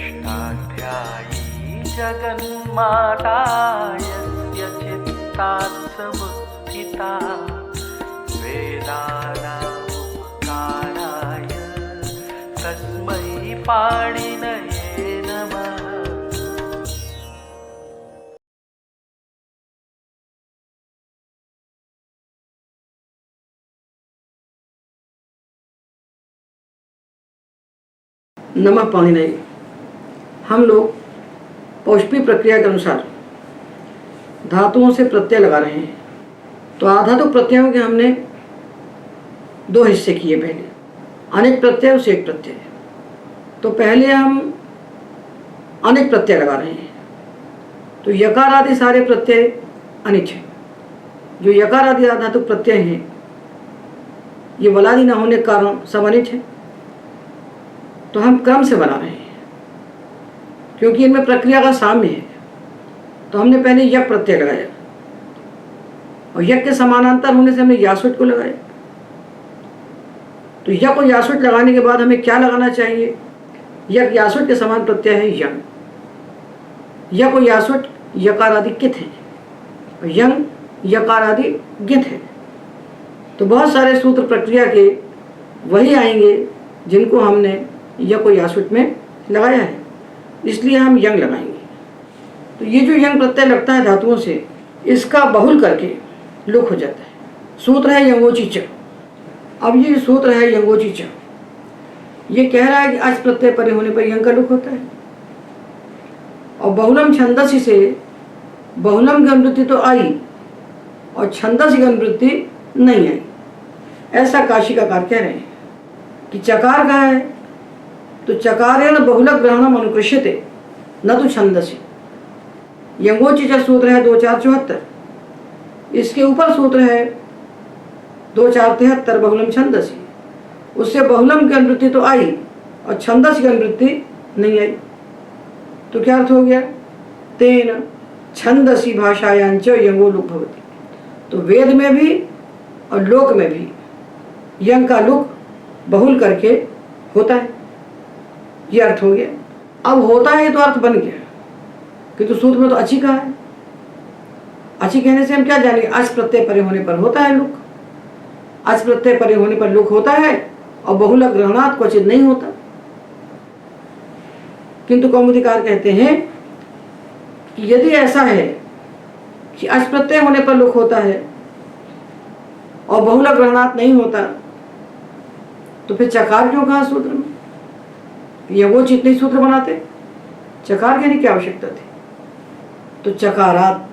षष्ठाध्यायी जगन्माता यस्य चित्तात् समुत्थिता वेदानामुपकाराय तस्मै पाणिनये नमः। नमः पाणिनये। हम लोग पौष्पी प्रक्रिया के अनुसार धातुओं से प्रत्यय लगा रहे हैं। तो आधातु प्रत्ययों के हमने दो हिस्से किए। पहले अनेक प्रत्यय से एक प्रत्यय। तो पहले हम अनेक प्रत्यय लगा रहे हैं। तो यकार आदि सारे प्रत्यय अनिच हैं। जो यकार आदि आधातु प्रत्यय हैं ये वलादि न होने के कारण सब अनिच है। तो हम क्रम से बना रहे हैं क्योंकि इनमें प्रक्रिया का साम्य है। तो हमने पहले यक प्रत्यय लगाया और यक के समानांतर होने से हमने यासुट को लगाया। तो यक और यासुट लगाने के बाद हमें क्या लगाना चाहिए? यक यासुट के समान प्रत्यय है यंग। यक और यासुट यकार आदि कित हैं और यंग यकार आदि गित है। तो बहुत सारे सूत्र प्रक्रिया के वही आएंगे जिनको हमने यक और यासुट में लगाया है, इसलिए हम यंग लगाएंगे। तो ये जो यंग प्रत्यय लगता है धातुओं से, इसका बहुल करके लुक हो जाता है। सूत्र है यंगोची च। अब ये सूत्र है यंगोची च, ये कह रहा है कि अच प्रत्यय परे होने पर यंग का लुक होता है। और बहुलम छंदसी से बहुलम की अनुवृत्ति तो आई और छंदसी की अनुवृत्ति नहीं आई, ऐसा काशिकाकार कह रहे हैं। कि चकार का है तो चकारेण बहुलक ग्रहणम अनुकृष्यते न तो छंदसी। यंगोची च सूत्र है 2474। इसके ऊपर सूत्र है 2473 बहुलम छंदसी। उससे बहुलम की अनुवृत्ति तो आई और छंदस की अनुवृत्ति नहीं आई। तो क्या अर्थ हो गया? तेन छंदसी भाषायांच यंगो लुक भवति। तो वेद में भी और लोक में भी यंग का लुक बहुल करके होता है। ये अर्थ हो गया। अब होता है तो अर्थ बन गया कि तो सूत्र में तो अच्छी कहा है। अच्छी कहने से हम क्या जानेंगे? अच प्रत्यय परे होने पर होता है लुक। अच प्रत्यय परे होने पर लुक होता है और बहुलक ग्रहणात् क्वचित नहीं होता। किंतु कौमुदीकार कहते हैं कि यदि ऐसा है कि अच प्रत्यय होने पर लुक होता है और बहुलक ग्रहणात् नहीं होता तो फिर चकार क्यों कहा सूत्र में? ये वो जितने सूत्र बनाते, चकार कहने की आवश्यकता थी। तो चकारात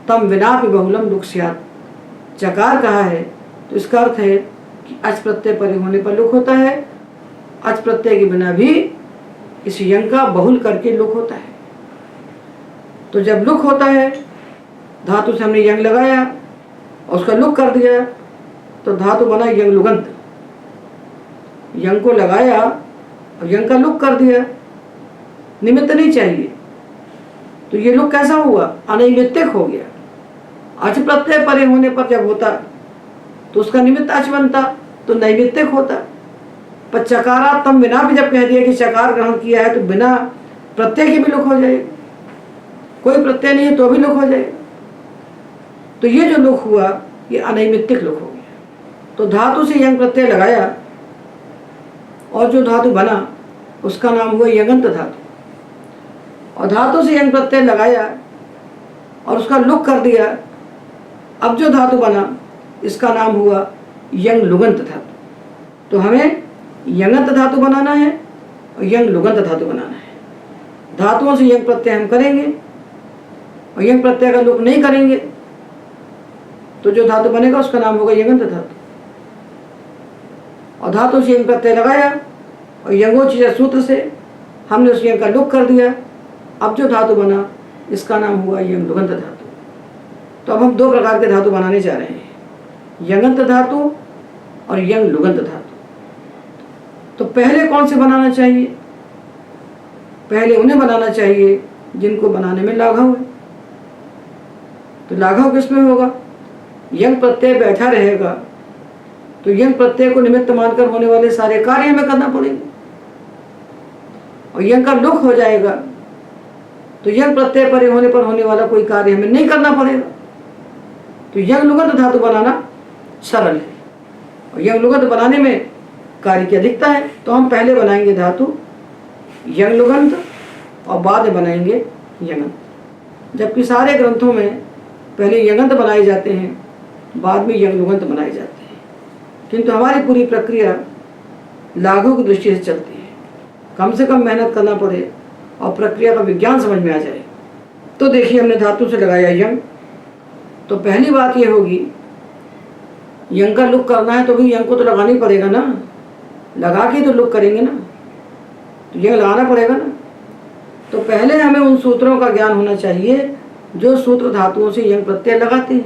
तम विनापि बहुलम लुक स्यात्। चकार कहा है तो इसका अर्थ है कि अच प्रत्यय परे होने पर लुक होता है, अच प्रत्यय के बिना भी इस यंग का बहुल करके लुक होता है। तो जब लुक होता है, धातु से हमने यंग लगाया और उसका लुक कर दिया तो धातु बना यंग लुगंत। यंग को लगाया और यंग का लुक कर दिया, निमित्त नहीं चाहिए। तो ये लुक कैसा हुआ? अनैमित्तिक हो गया। अच प्रत्यय परे होने पर जब होता तो उसका निमित्त अच बनता तो नैमित्तिक होता। पर चकारात तम बिना भी जब कह दिया कि चकार ग्रहण किया है तो बिना प्रत्यय के भी लुक हो जाएगा। कोई प्रत्यय नहीं है तो भी लुक हो जाएगा। तो ये जो लुक हुआ ये अनैमित्तिक लुक हो गया। तो धातु से यंग प्रत्यय लगाया और जो धातु बना उसका नाम हुआ यंगंत धातु। और धातु से यंग प्रत्यय लगाया और उसका लुक कर दिया, अब जो धातु बना इसका नाम हुआ यंग लुगंत धातु। तो हमें यंगंत धातु बनाना है और यंग लुगंत धातु बनाना है। धातुओं से यंग प्रत्यय हम करेंगे और यंग प्रत्यय का लुक नहीं करेंगे तो जो धातु बनेगा उसका नाम होगा यंगंत धातु। और धातु से यंग प्रत्यय लगाया और यंगोची सूत्र से हमने उस यंग का लुक कर दिया, अब जो धातु बना इसका नाम हुआ यंग लुगंत धातु। तो अब हम दो प्रकार के धातु बनाने जा रहे हैं, यंगंत धातु और यंग लुगंत धातु। तो पहले कौन से बनाना चाहिए? पहले उन्हें बनाना चाहिए जिनको बनाने में लाघव है। तो लाघव किसमें होगा? यंग प्रत्यय बैठा रहेगा तो यंग प्रत्यय को निमित्त मानकर होने वाले सारे कार्य हमें करना पड़ेंगे। और यंग का लुक हो जाएगा तो यंग प्रत्यय परे होने पर होने वाला कोई कार्य हमें नहीं करना पड़ेगा। तो यंग लुगंत धातु बनाना सरल है और यंग लुगंत बनाने में कार्य की अधिकता है। तो हम पहले बनाएंगे धातु यंग लुगंत और बाद में बनाएंगे यंगंत, जबकि सारे ग्रंथों में पहले यंगंत बनाए जाते हैं, बाद में यंग लुगंत बनाए जाते हैं। किंतु हमारी पूरी प्रक्रिया लागू की दृष्टि से चलती है, कम से कम मेहनत करना पड़े और प्रक्रिया का विज्ञान समझ में आ जाए। तो देखिए, हमने धातु से लगाया यंग, तो पहली बात ये होगी यंग का लुक करना है तो भी यंग को तो लगाना ही पड़ेगा ना, लगा के तो लुक करेंगे ना, तो यंग लगाना पड़ेगा ना। तो पहले हमें उन सूत्रों का ज्ञान होना चाहिए जो सूत्र धातुओं से यंग प्रत्यय लगाते हैं,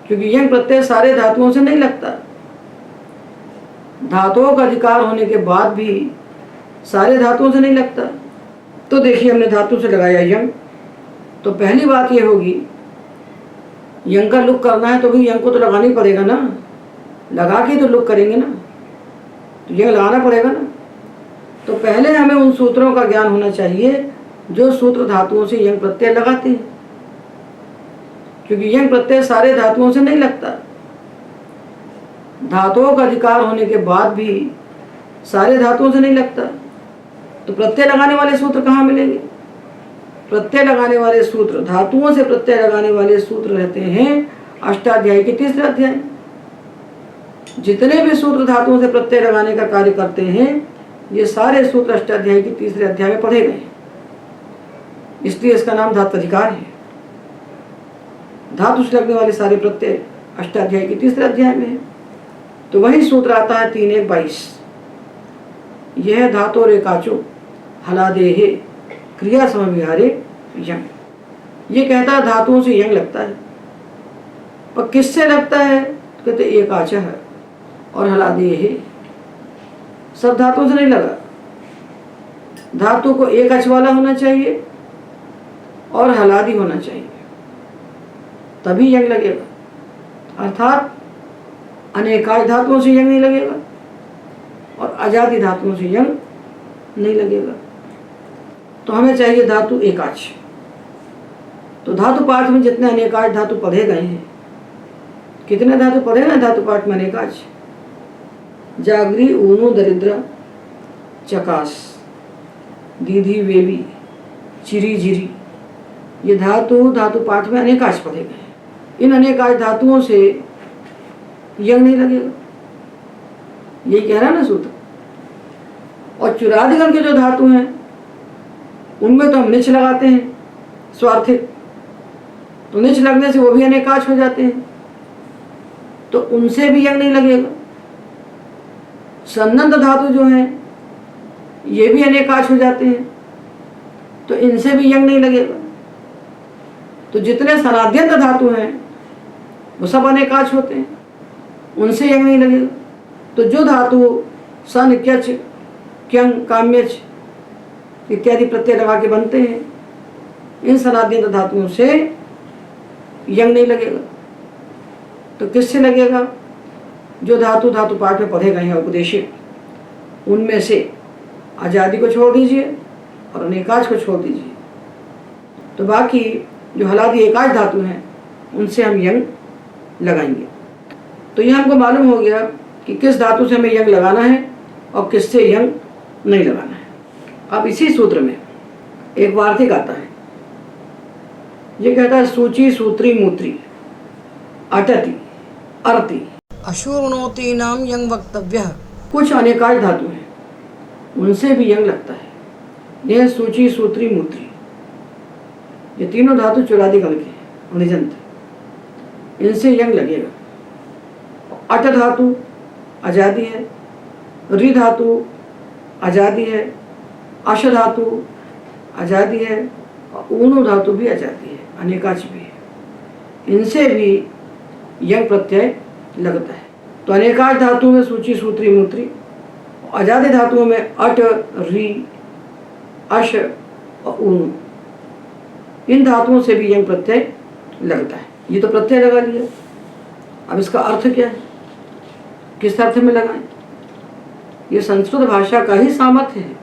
क्योंकि यंग प्रत्यय सारे धातुओं से नहीं लगता। धातुओं का अधिकार होने के बाद भी सारे धातुओं से नहीं लगता। तो देखिए, हमने धातु से लगाया यंग, तो पहली बात ये होगी यंग का लुक करना है तो भी यंग को तो लगाना ही पड़ेगा ना, लगा के तो लुक करेंगे ना, तो यंग लगाना पड़ेगा ना। तो पहले हमें उन सूत्रों का ज्ञान होना चाहिए जो सूत्र धातुओं से यंग प्रत्यय लगाते हैं, क्योंकि यंग प्रत्यय सारे धातुओं से नहीं लगता। धातुओं का अधिकार होने के बाद भी सारे धातुओं से नहीं लगता। तो प्रत्यय लगाने वाले सूत्र कहाँ मिलेंगे? प्रत्यय लगाने वाले सूत्र, धातुओं से प्रत्यय लगाने वाले सूत्र रहते हैं अष्टाध्यायी के तीसरे अध्याय। जितने भी सूत्र धातुओं से प्रत्यय लगाने का कार्य करते हैं ये सारे सूत्र अष्टाध्यायी के तीसरे अध्याय में पढ़े गए, इसलिए इसका नाम धात्वधिकार है। धातु से लगने वाले सारे प्रत्यय अष्टाध्यायी के तीसरे अध्याय में है। तो वही सूत्र आता है 3:1-22, यह धातु रेकाचो हलादेहे क्रिया समविहारे यंग। ये कहता है धातुओं से यंग लगता है, पर किससे लगता है? कहते एकाच है और हलादेहे, सब धातुओं से नहीं लगा। धातु को एक अच वाला होना चाहिए और हलादी होना चाहिए, तभी यंग लगेगा। अर्थात अनेकाच धातुओं से यंग नहीं लगेगा और अजाति धातुओं से यंग नहीं लगेगा। तो हमें चाहिए धातु एकाच। तो धातु पाठ में जितने अनेकाच धातु पढ़े गए हैं, कितने धातु पढ़े गए धातु पाठ में अनेकाच? जागरी, ऊनु, दरिद्र, चकास, दीधी, वेवी, चिरी, जिरी, ये धातु पाठ में अनेकाच पढ़े गए। इन अनेकाच धातुओं से यंग नहीं लगेगा, यही कह रहा है ना सूत्र। और चुरादिगण के जो धातु हैं उनमें तो हम निच लगाते हैं स्वार्थिक, तो निच लगने से वो भी अनेकाच हो जाते हैं, तो उनसे भी यंग नहीं लगेगा। सन्नंत धातु जो हैं ये भी अनेकाच हो जाते हैं, तो इनसे भी यंग नहीं लगेगा। तो जितने सनाद्यंत धातु हैं वो सब अनेकाच होते हैं, उनसे यंग नहीं लगेगा। तो जो धातु सन, क्यच, क्यंग, काम्यच इत्यादि प्रत्यय लगा के बनते हैं, इन सनाद्यंत धातुओं से यंग नहीं लगेगा। तो किससे लगेगा? जो धातु पाठ में पढ़े गए हैं उपदेशिक, उनमें से आजादी को छोड़ दीजिए और अनेकाच को छोड़ दीजिए। तो बाकी जो हलादी एकाच धातु हैं उनसे हम यंग लगाएंगे। तो यह हमको मालूम हो गया कि किस धातु से हमें यंग लगाना है और किससे यंग नहीं लगाना है। अब इसी सूत्र में एक वार्तिक आता है, ये कहता है सूची, सूत्री, मूत्री, अटति, अर्ति, अशूर्णोति नाम यंग वक्तव्य। कुछ अनेकाच धातु हैं उनसे भी यंग लगता है। यह सूची, सूत्री, मूत्री, ये तीनों धातु चुरादिगण के निजंत, इनसे यंग लगेगा। अट धातु आजादी है, रि धातु आजादी है, अश धातु आजादी है और ऊनु धातु भी आजादी है, अनेकाच भी है, इनसे भी यंग प्रत्यय लगता है। तो अनेकाच धातु में सूची, सूत्री, मूत्री, आजादी धातुओं में अट, रि, अश और ऊनु, इन धातुओं से भी यंग प्रत्यय लगता है। ये तो प्रत्यय लगा लिया, अब इसका अर्थ क्या है, किस अर्थ में लगाएं? ये संस्कृत भाषा का ही सामर्थ्य है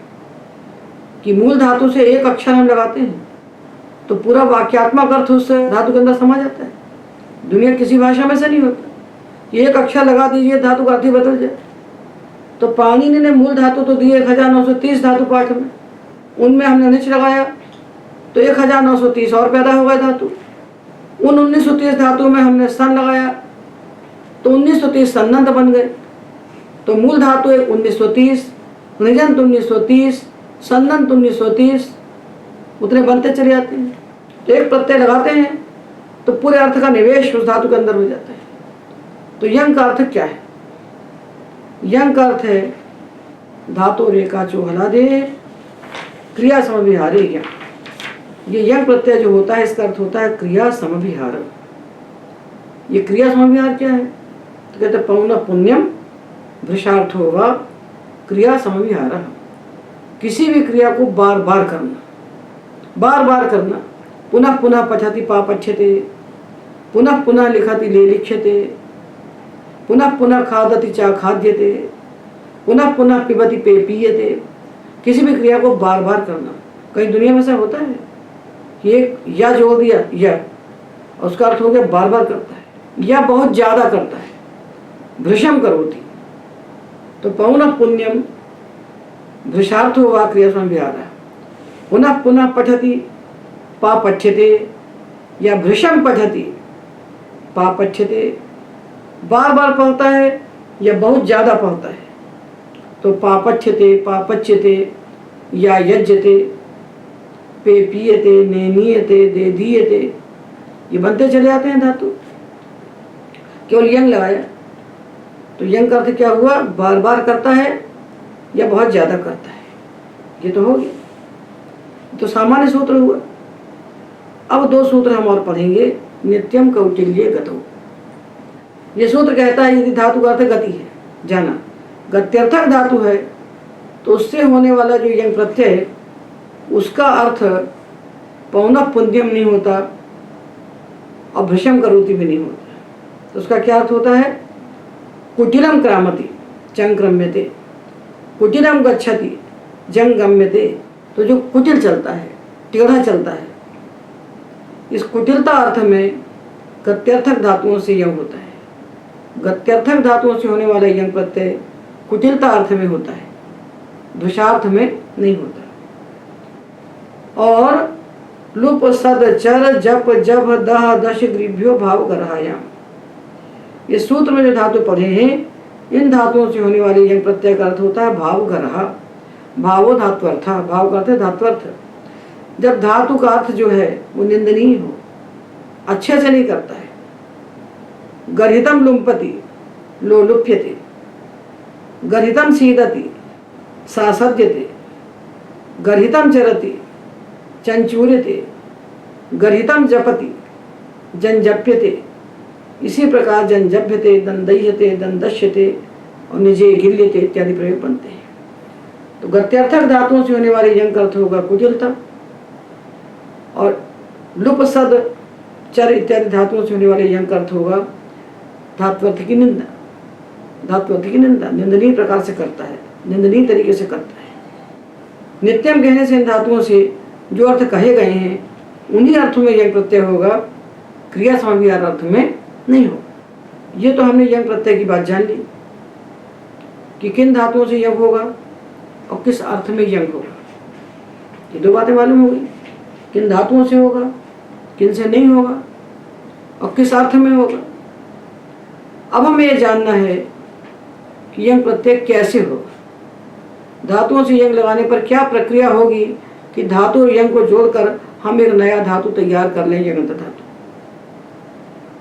कि मूल धातु से एक अक्षर हम लगाते हैं तो पूरा वाक्यात्मक अर्थ उस धातु के अंदर समा जाता है। दुनिया किसी भाषा में से नहीं होता कि एक अक्षर लगा दीजिए धातु का अर्थ ही बदल जाए। तो पाणिनि ने मूल धातु तो दिए 1930 धातु पाठ में, उनमें हमने निच लगाया तो 1930 और पैदा हो गए धातु। उन 1930 धातु में हमने सन लगाया तो 1930 सन्नंत बन गए। तो मूल धातु 1930, निजंत 1930, सन्नंत 1930, उतने बनते चले जाते हैं। तो एक प्रत्यय लगाते हैं तो पूरे अर्थ का निवेश उस धातु के अंदर हो जाता है। तो यंग का अर्थ क्या है? यंग का अर्थ है धातु रेखा चो हला दे क्रिया समभिहारे यंग। ये यंग प्रत्यय जो होता है इसका अर्थ होता है क्रिया समभिहार। ये क्रिया समभिहार क्या है? तो कहते पौन पुण्यम भृषार्थो वा क्रिया समभिहार। किसी भी क्रिया को बार बार करना, बार बार करना। पुनः पुनः पठति पापच्छते, पुनः पुनः लिखति ले लिख्यते, पुनः पुनः खादति चा खाद्यते, पुनः पुनः पिबति पे पीयते। किसी भी क्रिया को बार बार करना। कहीं दुनिया में ऐसा होता है कि एक या जोड़ दिया या, उसका अर्थ हो गया बार बार करता है या बहुत ज्यादा करता है। भृशम करोति, तो पौन पुण्यम भृषार्थो वा क्रिया समभिहारः। पुनः पुनः पठति पापच्छते या भृशम पठति पापच्छते, बार बार पढ़ता है या बहुत ज्यादा पढ़ता है। तो पापच्छते पापच्यते या यज्यते, पे पीयते, नेनीयते, दे दीयते, ये बनते चले जाते हैं धातु। केवल यंग लगाया तो यंग का अर्थ क्या हुआ? बार बार करता है या बहुत ज्यादा करता है। ये तो हो गया, तो सामान्य सूत्र हुआ। अब दो सूत्र हम और पढ़ेंगे। नित्यम कौटिल्य गतौ। ये सूत्र कहता है यदि धातु का अर्थ गति है, जाना, गत्यर्थक धातु है तो उससे होने वाला जो यंग प्रत्यय है उसका अर्थ पौन पुण्यम नहीं होता और भृशम करोति भी नहीं होता। तो उसका क्या अर्थ होता है? कुटिलम क्रामति चंक्रम्यते, कुटिलम गच्छति जंगम्यते। तो जो कुटिल चलता है, टेढ़ा चलता है, इस कुटिलता अर्थ में गत्यर्थक धातुओं से यंग होता है। गत्यर्थक धातुओं से होने वाला यंग प्रत्यय कुटिलता अर्थ में होता है, भृशार्थ में नहीं होता। और लुप सद चर जप जभ दह दश ग्रीभ्यो भाव गरहायाम। ये सूत्र में जो धातु पढ़े हैं इन धातुओं से होने वाले यंग प्रत्यय का अर्थ होता है भाव गरहा। भावो धात्वर्थ, भाव का अर्थ है धात्वर्थ। जब धातु का अर्थ जो है वो निंदनीय हो, अच्छे से नहीं करता है। गर्हितम लुम्पति लो लुप्यते, गर्हितम सीदति सासद्यते, गर्हितम चरति चंचूर्यते, गर्हितम जपति जंजप्यते। इसी प्रकार जंजभ्यते, दंदह्यते, दंदश्यते और निजे गिल्यते इत्यादि प्रयोग बनते हैं। तो गत्यर्थक धातुओं से होने वाले यंग का अर्थ होगा कुटिलता, और लुप सद चर इत्यादि धातुओं से होने वाले यंग का अर्थ होगा धात्वर्थ की निंदा। धात्वर्थ की निंदा निंदनीय प्रकार से करता है, निंदनीय तरीके से करता है। नित्यम कहने से इन धातुओं से जो अर्थ कहे गए हैं उन्हीं अर्थों में यंग प्रत्यय होगा, क्रिया समभिहार अर्थ में नहीं होगा। ये तो हमने यंग प्रत्यय की बात जान ली कि किन धातुओं से यंग होगा और किस अर्थ में यंग होगा। ये दो बातें मालूम हो गई, किन धातुओं से होगा, किन से नहीं होगा और किस अर्थ में होगा। अब हमें यह जानना है कि यंग प्रत्यय कैसे होगा। धातुओं से यंग लगाने पर क्या प्रक्रिया होगी कि धातु और यंग को जोड़कर हम एक नया धातु तैयार कर लें, यंगंत धातु।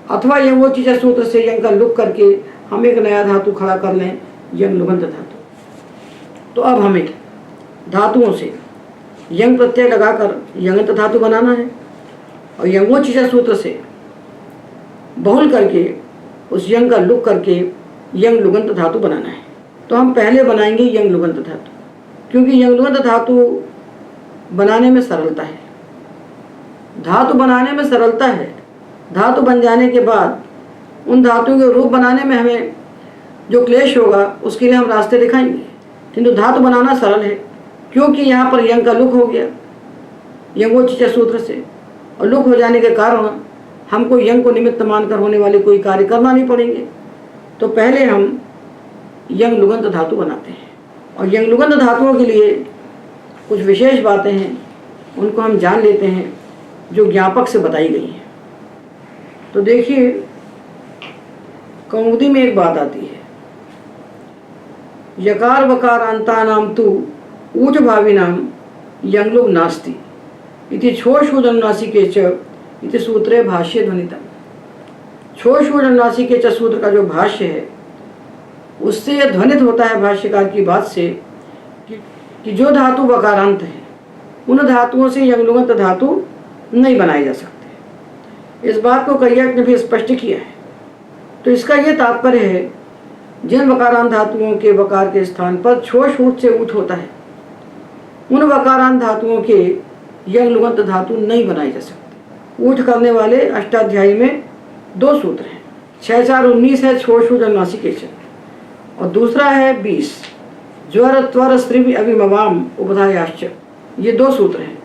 अथवा यंगोचिच सूत्र से यंग का लुक करके हम एक नया धातु खड़ा कर लें, यंग लुगंत धातु। तो अब हमें धातुओं से यंग प्रत्यय लगाकर यंगंत धातु बनाना है और यंगोचिच सूत्र से बहुल करके उस यंग का लुक करके यंग लुगंत धातु बनाना है। तो हम पहले बनाएंगे यंग लुगंत धातु, क्योंकि यंग लुगंत धातु बनाने में सरलता है। धातु बनाने में सरलता है। धातु बन जाने के बाद उन धातुओं के रूप बनाने में हमें जो क्लेश होगा उसके लिए हम रास्ते दिखाएंगे, किंतु धातु बनाना सरल है। क्योंकि यहाँ पर यंग का लुक हो गया यंगोचिच सूत्र से, और लुक हो जाने के कारण हमको यंग को निमित्त मानकर होने वाले कोई कार्य करना नहीं पड़ेंगे। तो पहले हम यंग लुगंत धातु बनाते हैं, और यंग लुगंत धातुओं के लिए कुछ विशेष बातें हैं, उनको हम जान लेते हैं जो ज्ञापक से बताई गई हैं। तो देखिए, कौमुदी में एक बात आती है, यकार वकार अंतानाम तु ऊच भाविनाम यंगलुग नास्ति इति छोशूदनुनासी के च इति सूत्रे भाष्य ध्वनितम। छोशूदनुनासी के च सूत्र का जो भाष्य है उससे यह ध्वनित होता है भाष्यकार की बात से कि जो धातु वकारांत है उन धातुओं से यंगलुगंत धातु नहीं बनाई जा सकती। इस बात को कैयक ने भी स्पष्ट किया है। तो इसका यह तात्पर्य है, जिन वकारांत धातुओं के वकार के स्थान पर छोश ऊट से ऊट होता है उन वकारांत धातुओं के यंगलुगंत धातु नहीं बनाई जा सकती। ऊट करने वाले अष्टाध्यायी में 2 सूत्र हैं, 6 4 19 है छोशूदनुनासी के च, और दूसरा है 20 ज्वर त्वर स्त्रिवि अभिमवाम उपधायाश्च। ये 2 सूत्र हैं,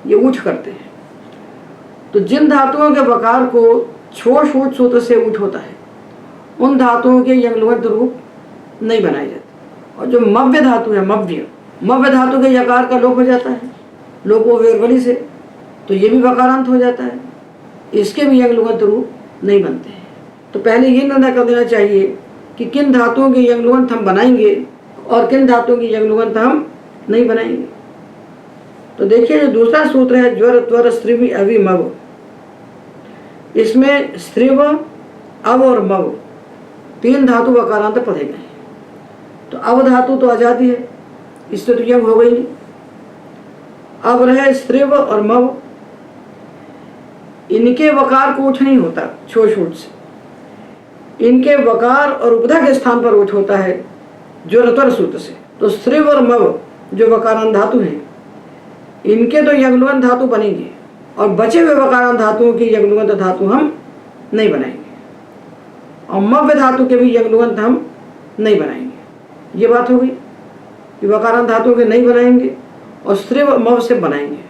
ये ऊठ करते हैं। तो जिन धातुओं के वकार को छोश ऊट सूत्र से ऊठ होता है उन धातुओं के यंगलुगंत रूप नहीं बनाए जाते। और जो मव्य धातु है, मव्य धातु के यकार का लोप हो जाता है लोपो वेरवली से, तो ये भी वकारांत हो जाता है, इसके भी यंगलुगंत रूप नहीं बनते हैं। तो पहले ये निर्णय कर देना चाहिए कि किन धातुओं के यंगलुगंत हम बनाएंगे और किन धातुओं की यंगलुगंत हम नहीं बनाएंगे। तो देखिए, जो दूसरा सूत्र है ज्वर त्वर स्त्रिवि अवि मव, इसमें स्त्रिव अव और मव 3 धातु वकारांत पढ़े गए। तो अव धातु तो आजादी है, इससे तो यंग हो गई नहीं। अब रहे स्त्रिव और मव, इनके वकार को उठ नहीं होता छोश ऊट से, इनके वकार और उपधा के स्थान पर उठ होता है ज्वरत्वर सूत्र से। तो स्त्रिव और मव जो वकारांत धातु हैं इनके तो यंगलुगंत धातु बनेंगे, और बचे हुए वकारांत धातुओं की यंगलुगंत धातु हम नहीं बनाएंगे, और मव्य धातु के भी यंगलुगंत हम नहीं बनाएंगे। ये बात हो गई कि वकारांत धातुओं के नहीं बनाएंगे और स्त्रिव मव से बनाएंगे।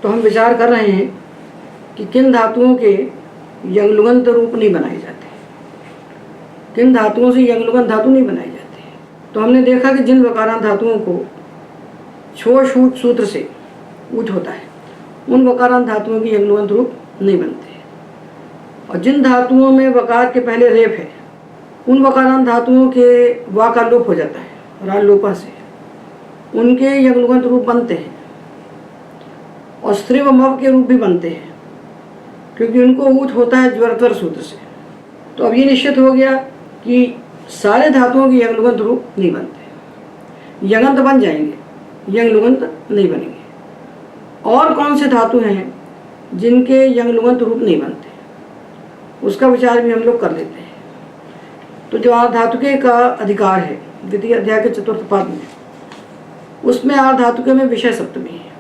तो हम विचार कर रहे हैं कि किन धातुओं के यंगलुगंत रूप नहीं बनाए जाते, किन धातुओं से यंगलुगंत धातु नहीं बनाए जाते। तो हमने देखा कि जिन वकारांत धातुओं को छोश ऊट सूत्र से ऊट होता है उन वकारांत धातुओं की यंगलुगंत रूप नहीं बनते, और जिन धातुओं में वकार के पहले रेप है उन वकारांत धातुओं के वा का लोप हो जाता है राल लोपा से, उनके यंगलुगंत रूप बनते हैं, और स्त्रिव मव के रूप भी बनते हैं क्योंकि उनको ऊट होता है ज्वरत्वर सूत्र से। तो अब ये निश्चित हो गया कि सारे धातुओं के यंगलुगंत रूप नहीं बनते, यंगंत बन जाएंगे, यंगलुगंत नहीं बनेंगे। और कौन से धातु हैं जिनके यंगलुगंत रूप नहीं बनते, उसका विचार भी हम लोग कर लेते हैं। तो जो आर्धातुके का अधिकार है द्वितीय अध्याय के 4th पाद में, उसमें आर्धातुके में विषय सप्तमी है।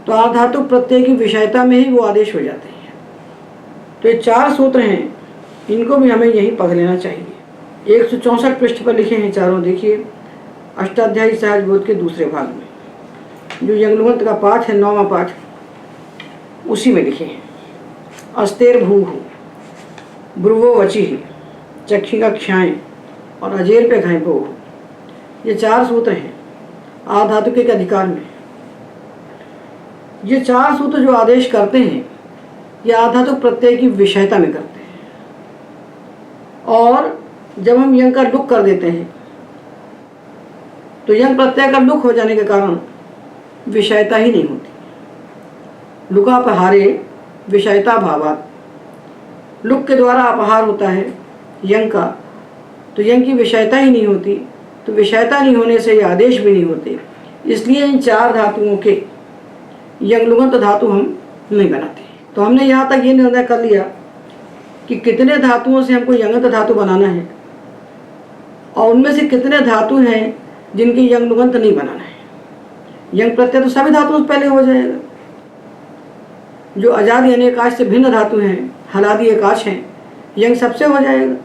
तो आर्धातुक प्रत्यय की विषयता में ही वो आदेश हो जाते हैं। तो ये 4 सूत्र हैं, इनको भी हमें यहीं पढ़ लेना चाहिए। 164 पृष्ठ पर लिखे हैं चारों, देखिए अष्टाध्यायी सहजबोध के दूसरे भाग में जो यंगलुगंत का पाठ है 9वां पाठ, उसी में लिखे हैं। अस्तेर भूः ब्रुवो वचिः चक्षिका क्षाएं और अजेर पे घाएं भोः, ये 4 सूत्र हैं आधातुके के अधिकार में। ये 4 सूत्र जो आदेश करते हैं ये आधातुक प्रत्यय की विषयता में करते हैं, और जब हम यंग का लुक कर देते हैं तो यंग प्रत्यय का लुक हो जाने के कारण विषयता ही नहीं होती। लुकापहारे विषयता भावात, लुक के द्वारा अपहार होता है यंग का, तो यंग की विषयता ही नहीं होती, तो विषयता नहीं होने से ये आदेश भी नहीं होते। इसलिए इन 4 धातुओं के यंगलुगंत धातु हम नहीं बनाते। तो हमने यहाँ तक ये निर्णय कर लिया कि कितने धातुओं से हमको यंगंत धातु बनाना है, और उनमें से कितने धातु हैं जिनकी यंगलुगंत नहीं बनाना है। यंग प्रत्यय तो सभी धातुओं से पहले हो जाएगा। जो अजादि अनेकाश से भिन्न धातु हैं, हलादि एकाश हैं, यंग सबसे हो जाएगा।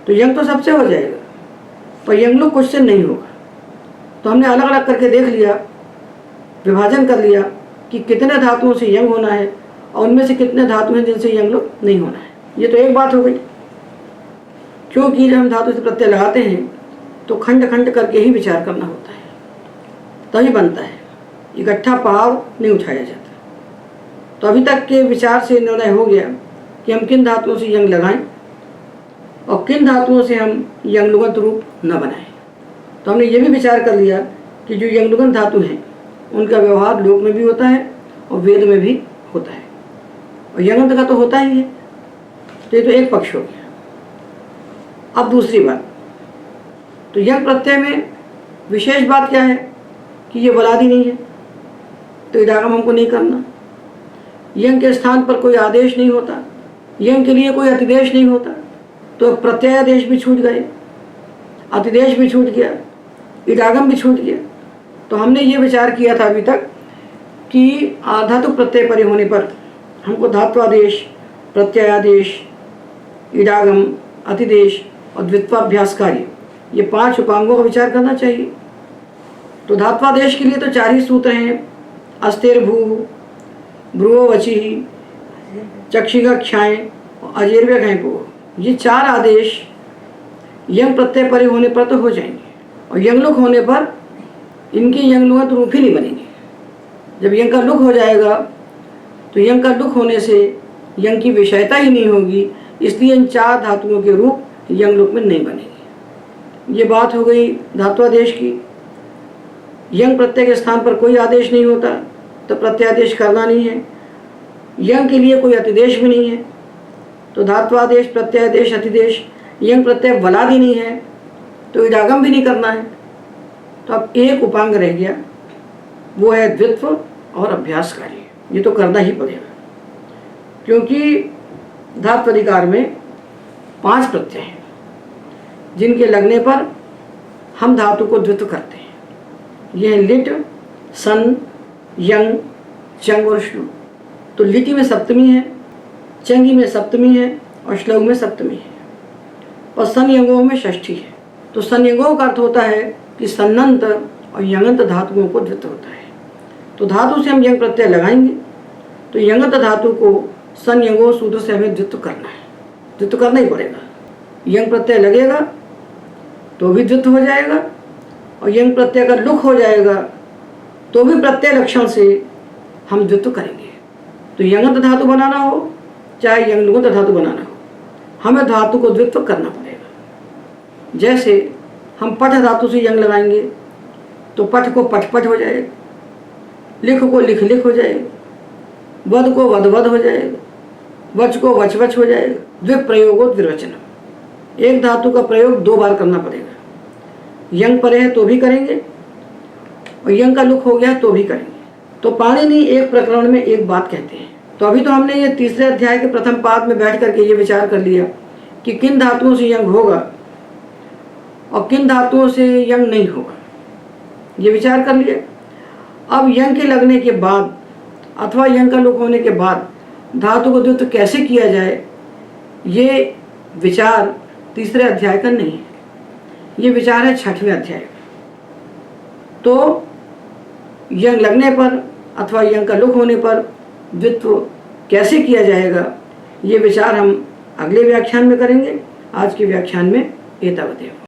तो यंग तो सबसे हो जाएगा, पर यंगलुक कुछ से नहीं होगा। तो हमने अलग अलग करके देख लिया, विभाजन कर लिया कि कितने धातुओं से यंग होना है और उनमें से कितने धातु हैं जिनसे यंग लोग नहीं होना है। ये तो एक बात हो गई, क्योंकि जब हम धातु से प्रत्यय लगाते हैं तो खंड खंड करके ही विचार करना होता है, तभी बनता है, इकट्ठा पहाड़ नहीं उठाया जाता। तो अभी तक के विचार से निर्णय हो गया कि हम किन धातुओं से यंग लगाएं और किन धातुओं से हम यंगलुगंत रूप न बनाएं। तो हमने ये भी विचार कर लिया कि जो यंगलुगंत धातु हैं उनका व्यवहार लोक में भी होता है और वेद में भी होता है, और यंगंत का तो होता ही है। तो ये तो एक पक्ष हो गया। अब दूसरी बात, तो यंग प्रत्यय में विशेष बात क्या है कि ये बलादी नहीं है, तो इडागम हमको नहीं करना। यंग के स्थान पर कोई आदेश नहीं होता, यंग के लिए कोई अतिदेश नहीं होता, तो प्रत्ययादेश भी छूट गए, अतिदेश भी छूट गया, इडागम भी छूट गया। तो हमने ये विचार किया था अभी तक कि आधातु प्रत्यय परे होने पर हमको धात्वादेश, प्रत्ययादेश, इडागम, अतिदेश और द्वित्वाभ्यास कार्य, ये 5 उपांगों का विचार करना चाहिए। तो धात्वादेश के लिए तो 4 ही सूत्र हैं, अस्तेर भू, भ्रुवो वचि, चक्षिका क्षाएं और अजेर्व्य घैपो। ये 4 आदेश यंग प्रत्यय परे होने पर तो हो जाएंगे, और यंगलुक होने पर इनके यंगलुगंत रूप ही नहीं बनेंगे। जब यंग का लुक हो जाएगा तो यंग का लुक होने से यंग की विषयता ही नहीं होगी, इसलिए इन 4 धातुओं के रूप यंगलुक में नहीं बनेंगे। ये बात हो गई धात्वादेश की। यंग प्रत्यय के स्थान पर कोई आदेश नहीं होता तो प्रत्यादेश करना नहीं है। यंग के लिए कोई अतिदेश भी नहीं है, तो धात्वादेश, प्रत्यादेश, अतिदेश। यंग प्रत्यय बलादी नहीं है तो इडागम भी नहीं करना है। तो अब एक उपांग रह गया, वो है द्वित्व और अभ्यास कार्य। ये तो करना ही पड़ेगा, क्योंकि धात्वधिकार में 5 प्रत्यय हैं जिनके लगने पर हम धातु को द्वित्व करते हैं। ये है लिट, सन, यंग, चंग और श्लू। तो लिटि में सप्तमी है, चंगी में सप्तमी है और श्लौग में सप्तमी है, और संयंगों में षष्ठी है। तो संयंगों का अर्थ होता है कि सन्नंत और यंगंत धातुओं को द्वित्व होता है। तो धातु से हम यंग प्रत्यय लगाएंगे तो यंगंत धातु को संयंगों सूत्र से हमें द्वित्व करना है, द्वित्व करना ही पड़ेगा। यंग प्रत्यय लगेगा तो भी द्वित्व हो जाएगा, और यंग प्रत्यय का लुक हो जाएगा तो भी प्रत्यय लक्षण से हम द्वित्व करेंगे। तो यंगंत धातु बनाना हो चाहे यंगलुगंत धातु बनाना हो, हमें धातु को द्वित्व करना पड़ेगा। जैसे हम पठ धातु से यंग लगाएंगे तो पठ को पठ पठ हो जाएगा, लिख को लिख लिख हो जाएगा, वध को वध वध हो जाएगा, वच को वच वच हो जाएगा। द्विप्रयोगो द्विवचनम। एक धातु का प्रयोग 2 बार करना पड़ेगा। यंग परे है तो भी करेंगे और यंग का लुक हो गया तो भी करेंगे। तो पाणिनि एक प्रकरण में एक बात कहते हैं। तो अभी तो हमने ये 3रे अध्याय के प्रथम पाद में बैठ करके ये विचार कर लिया कि किन धातुओं से यंग होगा और किन धातुओं से यंग नहीं होगा, ये विचार कर लिया। अब यंग के लगने के बाद अथवा यंग का लुक होने के बाद धातु को द्वित्व कैसे किया जाए, ये विचार 3रे अध्याय का नहीं है, ये विचार है 6वें अध्याय। तो यंग लगने पर अथवा यंग का लुक होने पर द्वित्व कैसे किया जाएगा, ये विचार हम अगले व्याख्यान में करेंगे। आज के व्याख्यान में एतावदेव।